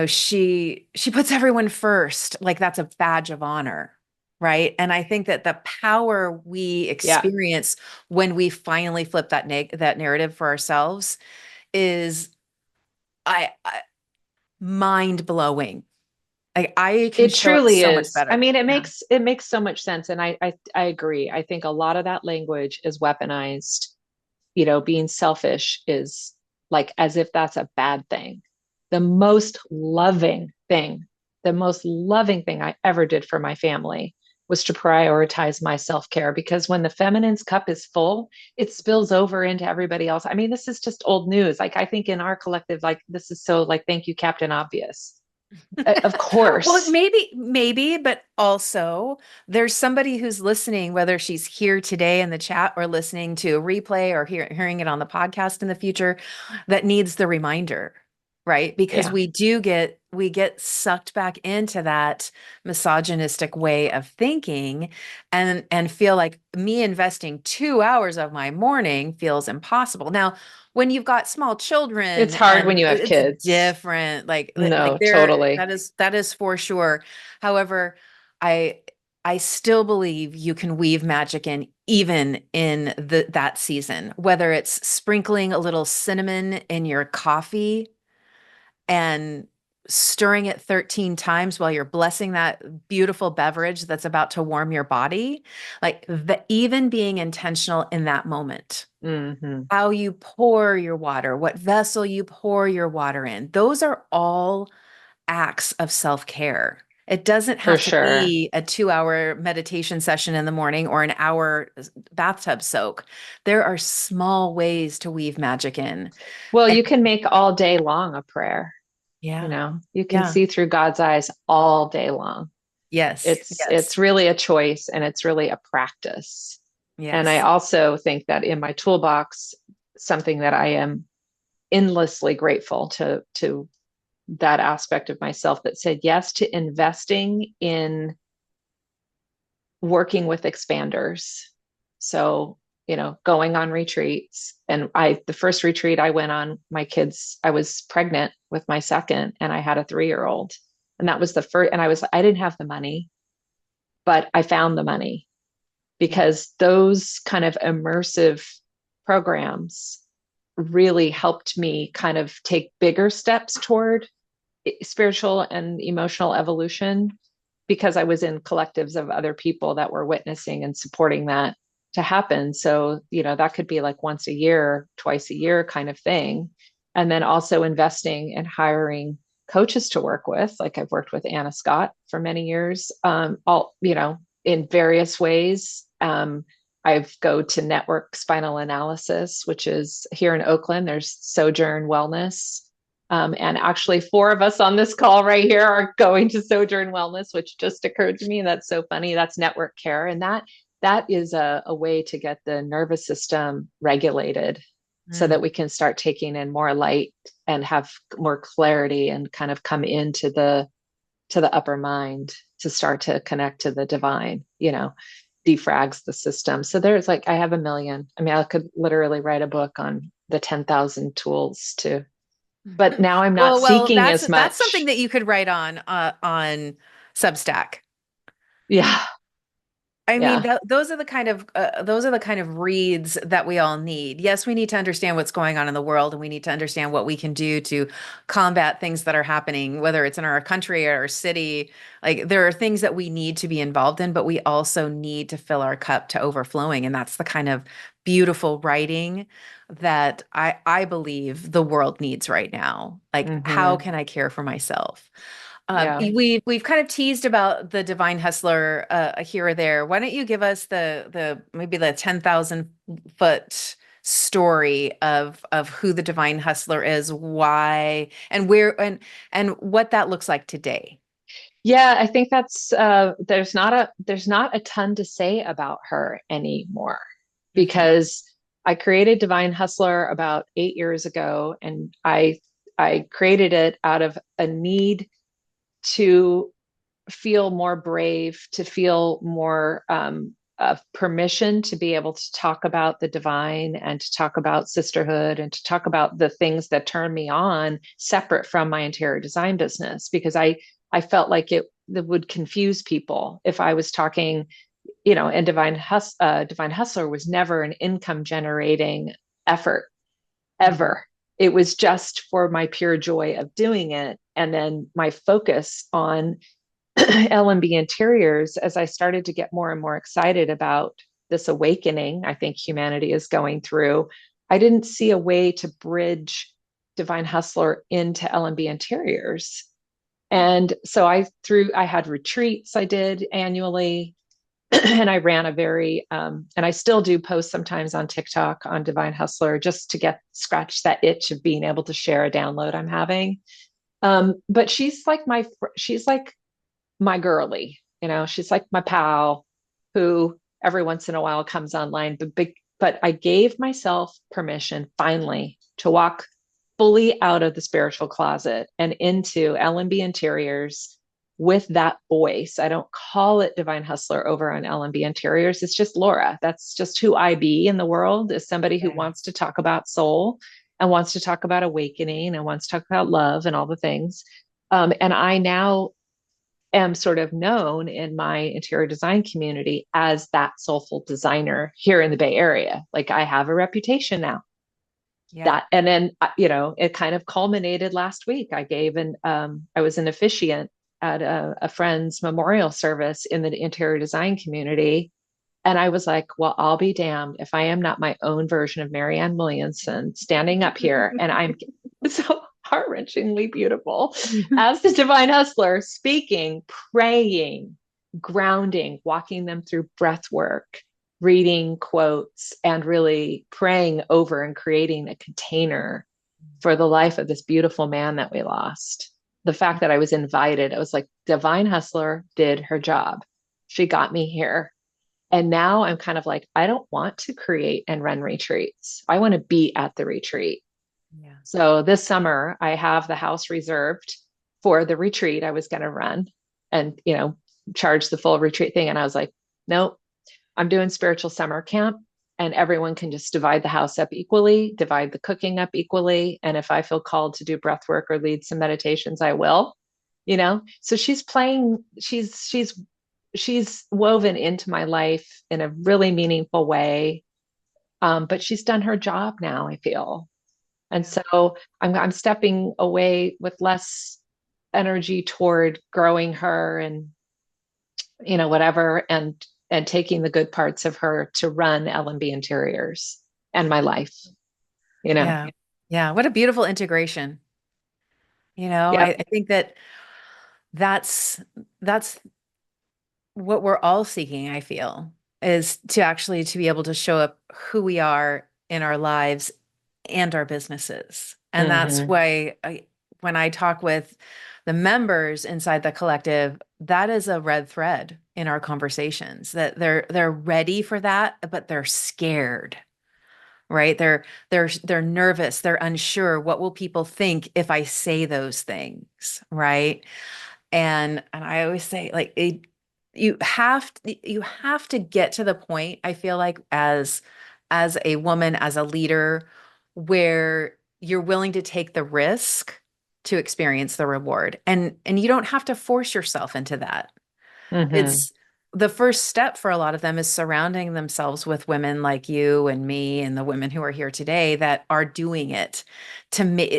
Speaker 1: she puts everyone first, like that's a badge of honor, right? And I think that the power we
Speaker 2: Yeah.
Speaker 1: experience when we finally flip that narrative for ourselves is I mind blowing. I can
Speaker 2: It
Speaker 1: show up
Speaker 2: truly
Speaker 1: so much
Speaker 2: is. I
Speaker 1: better.
Speaker 2: mean, it
Speaker 1: Yeah.
Speaker 2: makes so much sense. And I agree. I think a lot of that language is weaponized. Being selfish is like as if that's a bad thing. The most loving thing, the most loving thing I ever did for my family was to prioritize my self-care because when the feminine's cup is full, it spills over into everybody else. I mean, this is just old news. Like I think in our collective, like this is so like, thank you, Captain Obvious. Of
Speaker 1: Well,
Speaker 2: course.
Speaker 1: maybe, but also there's somebody who's listening, whether she's here today in the chat or listening to a replay or hearing it on the podcast in the future, that needs the reminder, right? Because
Speaker 2: Yeah.
Speaker 1: we get sucked back into that misogynistic way of thinking and feel like me investing 2 hours of my morning feels impossible. Now, when you've got small children
Speaker 2: It's hard when
Speaker 1: and
Speaker 2: you have
Speaker 1: it's
Speaker 2: kids.
Speaker 1: different, like
Speaker 2: No,
Speaker 1: there
Speaker 2: totally.
Speaker 1: that is for sure. However, I I still believe you can weave magic in even in that season, whether it's sprinkling a little cinnamon in your coffee and stirring it 13 times while you're blessing that beautiful beverage that's about to warm your body, like even being intentional in that moment,
Speaker 2: Hmm.
Speaker 1: how you pour your water, what vessel you pour your water in. Those are all acts of self-care. It doesn't
Speaker 2: For
Speaker 1: have to
Speaker 2: sure.
Speaker 1: be a 2 hour meditation session in the morning or an hour bathtub soak. There are small ways to weave magic in.
Speaker 2: Well,
Speaker 1: And
Speaker 2: you can make all day long a prayer.
Speaker 1: yeah,
Speaker 2: You can
Speaker 1: yeah,
Speaker 2: see through God's eyes all day long.
Speaker 1: yes,
Speaker 2: It's
Speaker 1: yes,
Speaker 2: really a choice and it's really a practice. And I
Speaker 1: yes.
Speaker 2: also think that in my toolbox, something that I am endlessly grateful to that aspect of myself that said yes to investing in working with expanders. So, going on retreats. And the first retreat I went on, I was pregnant with my second, and I had a 3-year old. And that was the first, and I didn't have the money, but I found the money
Speaker 1: Yeah.
Speaker 2: because those kind of immersive programs really helped me kind of take bigger steps toward spiritual and emotional evolution because I was in collectives of other people that were witnessing and supporting that to happen. So, that could be like once a year, twice a year kind of thing. And then also investing and hiring coaches to work with. Like I've worked with Anna Scott for many years, in various ways. I've go to Network Spinal Analysis, which is here in Oakland. There's Sojourn Wellness, and actually, 4 of us on this call right here are going to Sojourn Wellness, which just occurred to me. That's so funny. That's network care, and that is a way to get the nervous system regulated, so that
Speaker 1: Mm.
Speaker 2: we can start taking in more light and have more clarity and kind of come into the upper mind to start to connect to the divine. Defrags the system. So there's like I have a million. I mean, I could literally write a book on the 10,000 tools to but now I'm not
Speaker 1: Well,
Speaker 2: seeking
Speaker 1: that's
Speaker 2: as
Speaker 1: that's something
Speaker 2: much.
Speaker 1: that you could write on Substack.
Speaker 2: Yeah.
Speaker 1: I mean,
Speaker 2: Yeah.
Speaker 1: those are the kind of reads that we all need. Yes, we need to understand what's going on in the world, and we need to understand what we can do to combat things that are happening, whether it's in our country or our city. Like there are things that we need to be involved in, but we also need to fill our cup to overflowing, and that's the kind of beautiful writing that I believe the world needs right now. Like, how
Speaker 2: Hmm.
Speaker 1: can I care for myself?
Speaker 2: Yeah.
Speaker 1: We've kind of teased about the divine hustler here or there. Why don't you give us the maybe the 10,000 foot story of who the divine hustler is, why, and where, and what that looks like today?
Speaker 2: Yeah, I think that's there's not a ton to say about her anymore
Speaker 1: Mhm.
Speaker 2: because I created Divine Hustler about 8 years ago, and I created it out of a need to feel more brave, to feel more of permission to be able to talk about the divine and to talk about sisterhood and to talk about the things that turn me on separate from my interior design business because I felt like it would confuse people if I was talking, and Divine Hustler was never an income generating effort
Speaker 1: Mhm.
Speaker 2: ever. It was just for my pure joy of doing it. And then my focus on LMB Interiors, as I started to get more and more excited about this awakening I think humanity is going through, I didn't see a way to bridge Divine Hustler into LMB Interiors. And so I had retreats I did annually, and I ran a and I still do post sometimes on TikTok on Divine Hustler just to get scratch that itch of being able to share a download I'm having. But she's like my girly, she's like my pal who every once in a while comes online, but I gave myself permission finally to walk fully out of the spiritual closet and into LMB Interiors with that voice. I don't call it Divine Hustler over on LMB Interiors. It's just Laura. That's just who I be in the world, is somebody who
Speaker 1: Yeah.
Speaker 2: wants to talk about soul and wants to talk about awakening and wants to talk about love and all the things. And I now am sort of known in my interior design community as that soulful designer here in the Bay Area. Like I have a reputation now.
Speaker 1: Yeah.
Speaker 2: That and then it kind of culminated last week. I was an officiant at a friend's memorial service in the interior design community, and I was like, well, I'll be damned if I am not my own version of Marianne Williamson standing up here. And I'm so heart-wrenchingly beautiful as the divine hustler, speaking, praying, grounding, walking them through breath work, reading quotes, and really praying over and creating a container for the life of this beautiful man that we lost. The fact that I was invited, I was like, divine hustler did her job. She got me here. And now I'm kind of like, I don't want to create and run retreats. I want to be at the retreat.
Speaker 1: Yeah.
Speaker 2: So this summer, I have the house reserved for the retreat I was going to run and, charge the full retreat thing. And I was like, nope, I'm doing spiritual summer camp, and everyone can just divide the house up equally, divide the cooking up equally. And if I feel called to do breath work or lead some meditations, I will. So she's woven into my life in a really meaningful way. But she's done her job now, I feel. And
Speaker 1: Yeah.
Speaker 2: so I'm stepping away with less energy toward growing her and whatever, and taking the good parts of her to run LMB Interiors and my life, you know.
Speaker 1: Yeah. Yeah. What a beautiful integration.
Speaker 2: Yep.
Speaker 1: I think that that's what we're all seeking, I feel, is to actually to be able to show up who we are in our lives and our businesses. And that's
Speaker 2: Hmm.
Speaker 1: why when I talk with the members inside the collective, that is a red thread in our conversations, that they're ready for that, but they're scared, right? They're nervous, they're unsure. What will people think if I say those things, right? And I always say, like, you have to get to the point, I feel like, as a woman, as a leader, where you're willing to take the risk to experience the reward. And you don't have to force yourself into that.
Speaker 2: Hmm.
Speaker 1: It's the first step for a lot of them is surrounding themselves with women like you and me and the women who are here today that are doing it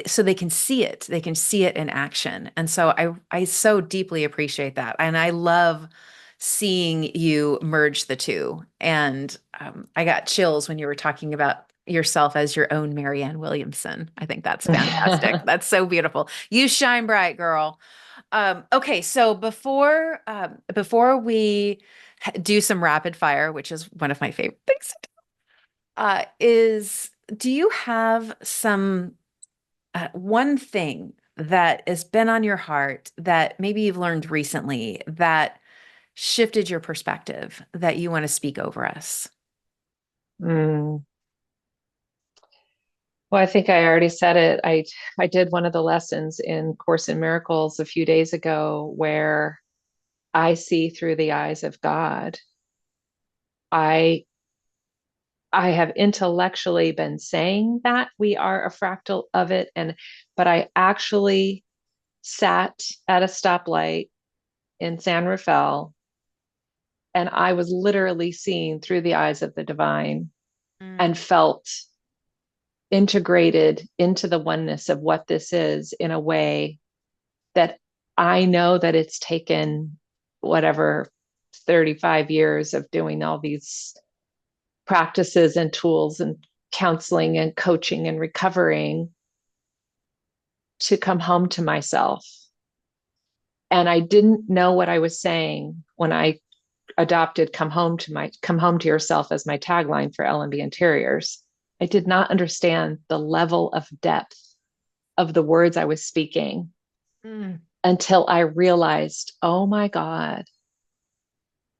Speaker 1: so they can see it. They can see it in action. And so I so deeply appreciate that. And I love seeing you merge the two. And I got chills when you were talking about yourself as your own Marianne Williamson. I think that's fantastic. That's so beautiful. You shine bright, girl. Okay, so before we do some rapid fire, which is one of my favorite things, to do, is do you have some one thing that has been on your heart that maybe you've learned recently that shifted your perspective that you want to speak over us?
Speaker 2: Mm. Well, I think I already said it. I did one of the lessons in Course in Miracles a few days ago where I see through the eyes of God. I I have intellectually been saying that we are a fractal of it, but I actually sat at a stoplight in San Rafael, and I was literally seeing through the eyes of the divine
Speaker 1: Mm,
Speaker 2: and felt integrated into the oneness of what this is in a way that I know that it's taken whatever 35 years of doing all these practices and tools and counseling and coaching and recovering to come home to myself. And I didn't know what I was saying when I adopted come home to yourself as my tagline for LMB Interiors. I did not understand the level of depth of the words I was speaking
Speaker 1: mm,
Speaker 2: until I realized, oh my God,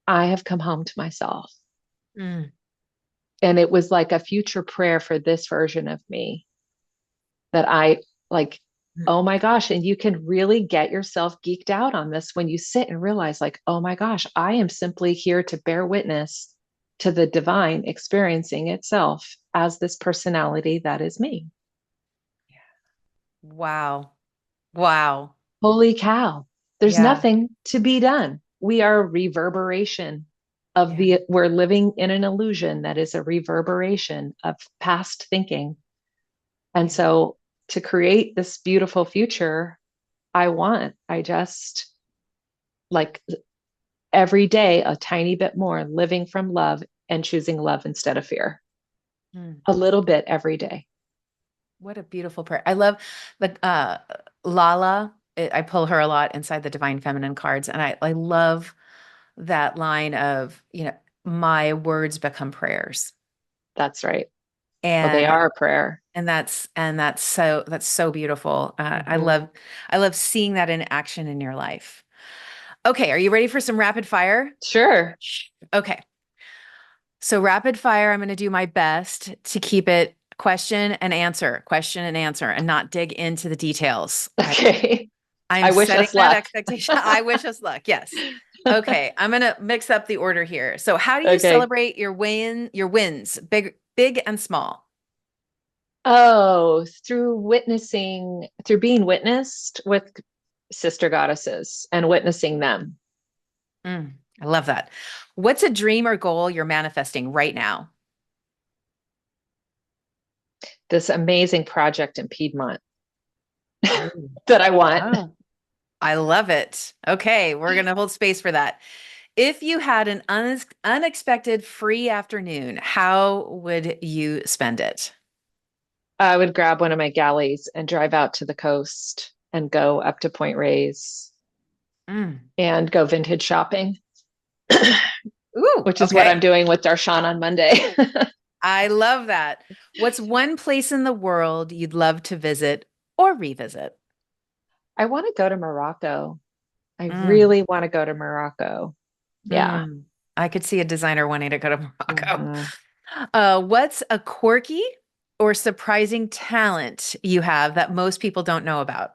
Speaker 2: I have come home to myself.
Speaker 1: mm,
Speaker 2: And it was like a future prayer for this version of me that I like,
Speaker 1: mm,
Speaker 2: oh my gosh. And you can really get yourself geeked out on this when you sit and realize, like, oh my gosh, I am simply here to bear witness to the divine experiencing itself as this personality that is me.
Speaker 1: wow. Wow.
Speaker 2: Holy cow. There's
Speaker 1: Yeah.
Speaker 2: nothing to be done. We are a reverberation
Speaker 1: Yeah.
Speaker 2: we're living in an illusion that is a reverberation of past thinking. And
Speaker 1: Yeah.
Speaker 2: so to create this beautiful future, I just like every day a tiny bit more living from love and choosing love instead of fear.
Speaker 1: Mm.
Speaker 2: A little bit every day.
Speaker 1: What a beautiful prayer. I love the Lala. I pull her a lot inside the Divine Feminine cards, and I love that line of, my words become prayers.
Speaker 2: That's right. Well, they
Speaker 1: And
Speaker 2: are a prayer.
Speaker 1: that's so beautiful.
Speaker 2: Mm-hmm.
Speaker 1: I love seeing that in action in your life. Okay, are you ready for some rapid fire?
Speaker 2: Sure.
Speaker 1: Okay. So rapid fire, I'm going to do my best to keep it question and answer, and not dig into the details.
Speaker 2: Okay.
Speaker 1: I'm
Speaker 2: I wish
Speaker 1: setting
Speaker 2: us
Speaker 1: that
Speaker 2: luck.
Speaker 1: expectation. I wish us luck. Yes. Okay, I'm going to mix up the order here. So how do you
Speaker 2: Okay.
Speaker 1: celebrate your wins, big and small?
Speaker 2: Oh, through being witnessed with sister goddesses and witnessing them.
Speaker 1: I love that. What's a dream or goal you're manifesting right now?
Speaker 2: This amazing project in Piedmont
Speaker 1: Ooh.
Speaker 2: that I want.
Speaker 1: Oh, I love it. Okay, we're going to hold space for that. If you had an unexpected free afternoon, how would you spend it?
Speaker 2: I would grab one of my galleys and drive out to the coast and go up to Point Reyes
Speaker 1: Mm.
Speaker 2: and go vintage shopping,
Speaker 1: Ooh,
Speaker 2: which is what I'm
Speaker 1: okay.
Speaker 2: doing with Darshan on Monday.
Speaker 1: I love that. What's one place in the world you'd love to visit or revisit?
Speaker 2: I want to go to Morocco. I
Speaker 1: Mm,
Speaker 2: really want to go to Morocco. Yeah.
Speaker 1: mm. I could see a designer wanting to go to Morocco.
Speaker 2: Mhm.
Speaker 1: What's a quirky or surprising talent you have that most people don't know about?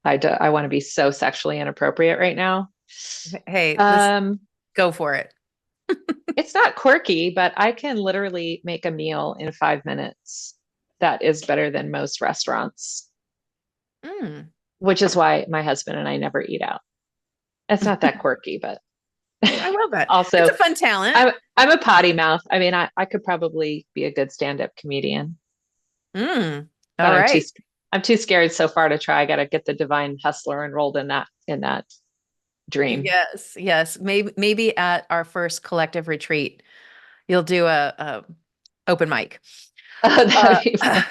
Speaker 2: I want to be so sexually inappropriate right now.
Speaker 1: Hey, let's
Speaker 2: Um,
Speaker 1: go for it.
Speaker 2: it's not quirky, but I can literally make a meal in 5 minutes that is better than most restaurants.
Speaker 1: Mm.
Speaker 2: which is why my husband and I never eat out. It's not that quirky, but
Speaker 1: I love that. It's
Speaker 2: also
Speaker 1: a fun talent.
Speaker 2: I'm a potty mouth. I mean, I could probably be a good stand-up comedian,
Speaker 1: Mm,
Speaker 2: but
Speaker 1: all right.
Speaker 2: I'm too scared so far to try. I got to get the divine hustler enrolled in that dream.
Speaker 1: Yes, yes. Maybe at our first collective retreat, you'll do a open mic. Uh,
Speaker 2: That'd be fun.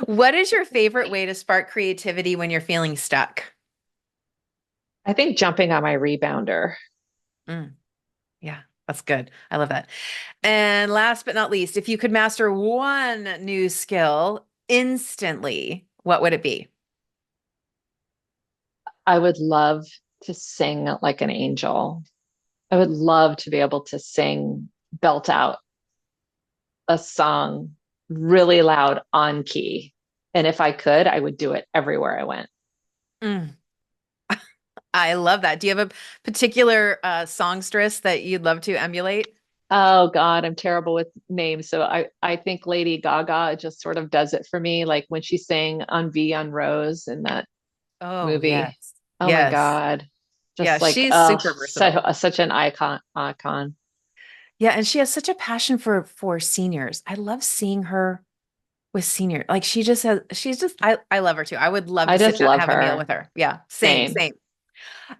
Speaker 1: what is your favorite way to spark creativity when you're feeling stuck?
Speaker 2: I think jumping on my rebounder.
Speaker 1: Mm, yeah, that's good. I love that. And last but not least, if you could master one new skill instantly, what would it be?
Speaker 2: I would love to sing like an angel. I would love to be able to sing, belt out a song really loud on key. And if I could, I would do it everywhere I went.
Speaker 1: Mm, I love that. Do you have a particular songstress that you'd love to emulate?
Speaker 2: Oh God, I'm terrible with names. So I think Lady Gaga just sort of does it for me. Like when she sang on V on Rose in that
Speaker 1: Oh,
Speaker 2: movie.
Speaker 1: yes.
Speaker 2: Oh my
Speaker 1: Yes.
Speaker 2: God.
Speaker 1: Yeah,
Speaker 2: Just like,
Speaker 1: she's
Speaker 2: oh,
Speaker 1: super versatile.
Speaker 2: such an icon.
Speaker 1: Yeah, and she has such a passion for seniors. I love seeing her with senior. Like she just has she's just I love her too. I would love
Speaker 2: I
Speaker 1: to sit
Speaker 2: just
Speaker 1: down and
Speaker 2: love
Speaker 1: have a meal
Speaker 2: her.
Speaker 1: with her. Yeah, same,
Speaker 2: Same.
Speaker 1: same.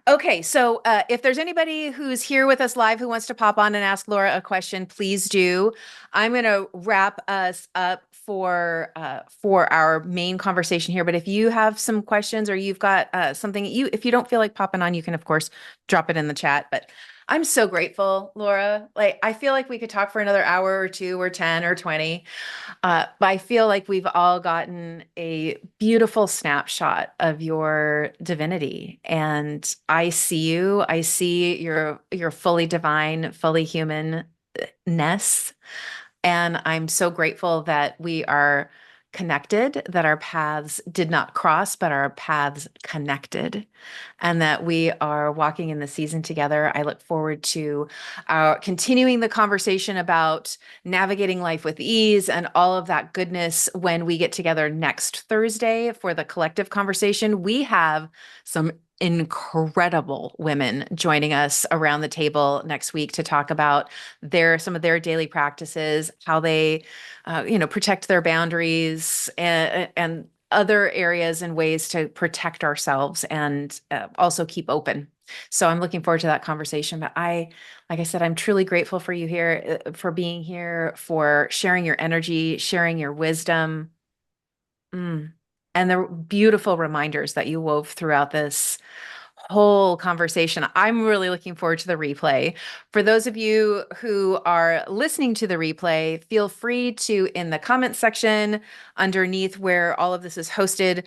Speaker 1: Okay, so if there's anybody who's here with us live who wants to pop on and ask Laura a question, please do. I'm going to wrap us up for our main conversation here. But if you have some questions or you've got something if you don't feel like popping on, you can of course drop it in the chat. But I'm so grateful, Laura. Like I feel like we could talk for another hour or two or 10 or 20. But I feel like we've all gotten a beautiful snapshot of your divinity. And I see you. I see your fully divine, fully humanness. And I'm so grateful that we are connected, that our paths did not cross, but our paths connected, and that we are walking in the season together. I look forward to continuing the conversation about navigating life with ease and all of that goodness when we get together next Thursday for the collective conversation. We have some incredible women joining us around the table next week to talk about some of their daily practices, how they protect their boundaries and other areas and ways to protect ourselves and also keep open. So I'm looking forward to that conversation. But like I said, I'm truly grateful for you here, for being here, for sharing your energy, sharing your wisdom. Mm. And the beautiful reminders that you wove throughout this whole conversation. I'm really looking forward to the replay. For those of you who are listening to the replay, feel free to, in the comment section underneath where all of this is hosted,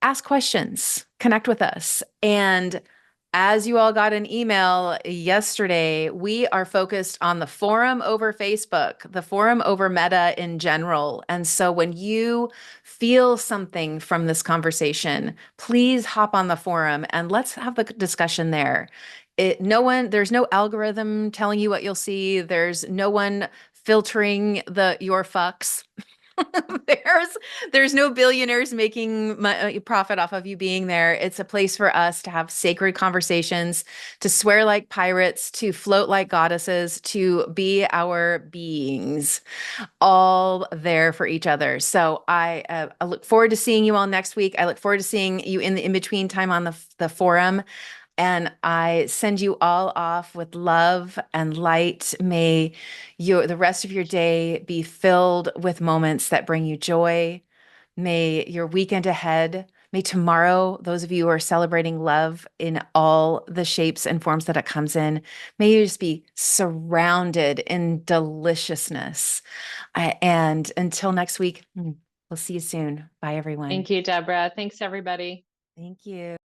Speaker 1: ask questions, connect with us. And as you all got an email yesterday, we are focused on the forum over Facebook, the forum over Meta in general. And so when you feel something from this conversation, please hop on the forum and let's have the discussion there. There's no algorithm telling you what you'll see. There's no one filtering your fucks. There's there's no billionaires making profit off of you being there. It's a place for us to have sacred conversations, to swear like pirates, to float like goddesses, to be our beings, all there for each other. So I look forward to seeing you all next week. I look forward to seeing you in the in-between time on the forum. And I send you all off with love and light. May the rest of your day be filled with moments that bring you joy. May your weekend ahead, may tomorrow, those of you who are celebrating love in all the shapes and forms that it comes in, may you just be surrounded in deliciousness. And until next week, we'll see you soon. Bye, everyone.
Speaker 2: Thank you, Deborah. Thanks, everybody.
Speaker 1: Thank you.